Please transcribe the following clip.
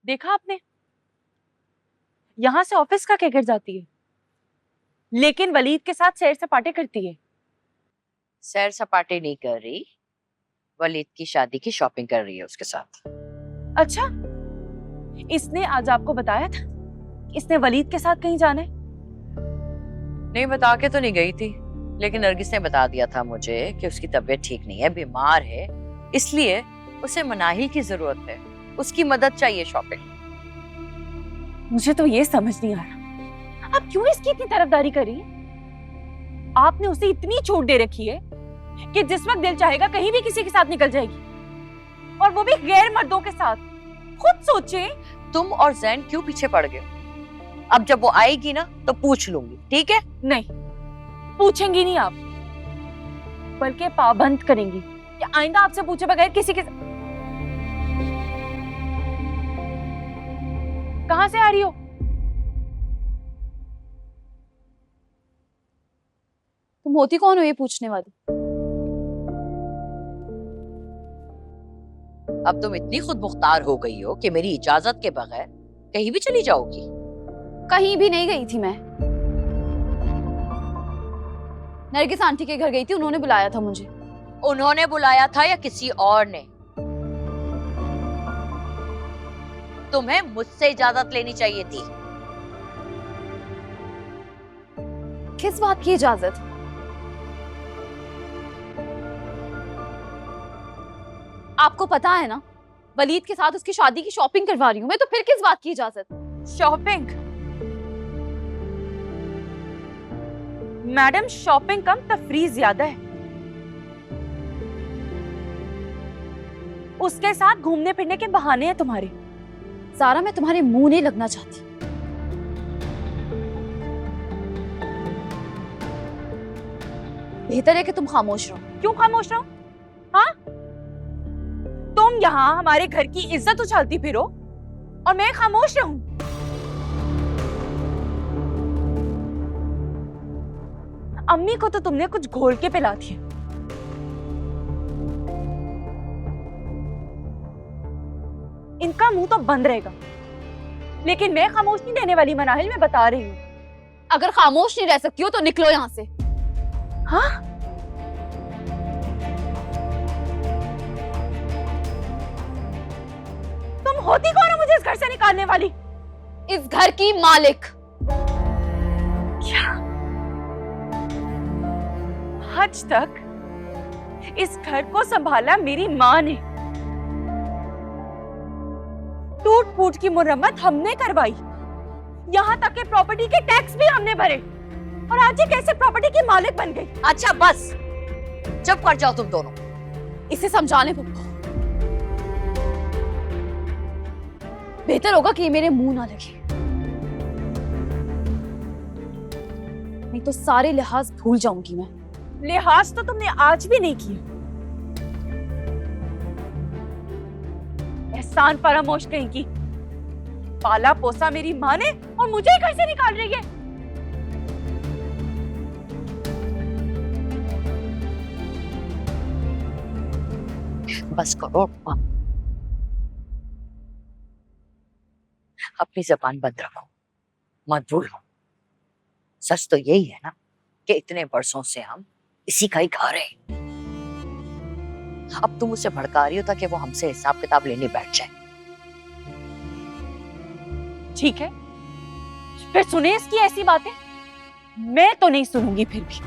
देखा आपने, यहां से ऑफिस का कहकर जाती है, लेकिन वलीद के साथ सैर सपाटे करती है। सैर सपाटे नहीं कर रही, वलीद की शादी की शॉपिंग कर रही है उसके साथ। अच्छा, इसने आज आपको बताया था इसने वलीद के साथ कहीं जाना है? नहीं, बता के तो नहीं गई थी, लेकिन नरगिस ने बता दिया था मुझे कि उसकी तबीयत ठीक नहीं है, बीमार है, इसलिए उसे मनाहिल की जरूरत है, उसकी मदद चाहिए शॉपिंग। मुझे तो ये समझ नहीं आ रहा, आप क्यों इसकी इतनी तरफदारी कर रही हैं? आपने उसे इतनी छूट दे रखी है कि जिस वक्त दिल चाहेगा कहीं भी किसी के साथ निकल जाएगी, और वो भी गैर मर्दों के साथ। खुद सोचे। तुम और जैन क्यों पीछे पड़ गए? अब जब वो आएगी ना तो पूछ लूंगी, ठीक है? नहीं, पूछेंगी नहीं आप, बल्कि पाबंद करेंगी कि आइंदा आपसे पूछे बगैर किसी के। कहां से आ रही हो? तुम होती कौन हो ये पूछने वाली? अब तुम इतनी खुद मुख्तार हो गई हो कि मेरी इजाजत के बगैर कहीं भी चली जाओगी। कहीं भी नहीं गई थी मैं, नरगिस आंटी के घर गई थी, उन्होंने बुलाया था मुझे। उन्होंने बुलाया था या किसी और ने? तुम्हें मुझसे इजाजत लेनी चाहिए थी। किस बात की इजाजत? आपको पता है ना, वलीद के साथ उसकी शादी की शॉपिंग करवा रही हूँ मैं, तो फिर किस बात की इजाजत? शॉपिंग? मैडम, शॉपिंग कम तफरीह ज्यादा है। उसके साथ घूमने फिरने के बहाने हैं तुम्हारे। सारा, मैं तुम्हारे मुंह नहीं लगना चाहती। बेहतर है कि तुम खामोश रहो। क्यों खामोश रहो? हाँ, तुम यहाँ हमारे घर की इज्जत उछालती फिरो और मैं खामोश रहूं? अम्मी को तो तुमने कुछ घोल के पिला दिया। इनका मुंह तो बंद रहेगा, लेकिन मैं खामोश नहीं रहने वाली मनाहिल, मैं बता रही हूँ। अगर खामोश नहीं रह सकती हो तो निकलो यहाँ से। हाँ? तुम होती कौन हो मुझे इस घर से निकालने वाली? इस घर की मालिक। क्या? आज तक इस घर को संभाला मेरी माँ ने, टूट फूट की मुरम्मत हमने करवाई, यहाँ तक के प्रॉपर्टी के टैक्स भी हमने भरे, और आज ये कैसे प्रॉपर्टी की मालिक बन गई? अच्छा बस, चुप कर जाओ तुम दोनों। इसे समझाने पप्पा, बेहतर होगा कि ये मेरे मुंह ना लगे, नहीं तो सारे लिहाज भूल जाऊंगी मैं। लिहाज तो तुमने आज भी नहीं किया। एहसान फरामोश कहीं की। पाला पोसा मेरी माँ ने और मुझे ही घर से निकाल रही है। बस करो, अपनी जबान बंद रखो, मत भूलो। सच तो यही है ना कि इतने बरसों से हम इसी का ही घर है। अब तुम उसे भड़का रही हो ताकि वो हमसे हिसाब किताब लेने बैठ जाए। ठीक है, फिर सुने इसकी ऐसी बातें। मैं तो नहीं सुनूंगी फिर भी।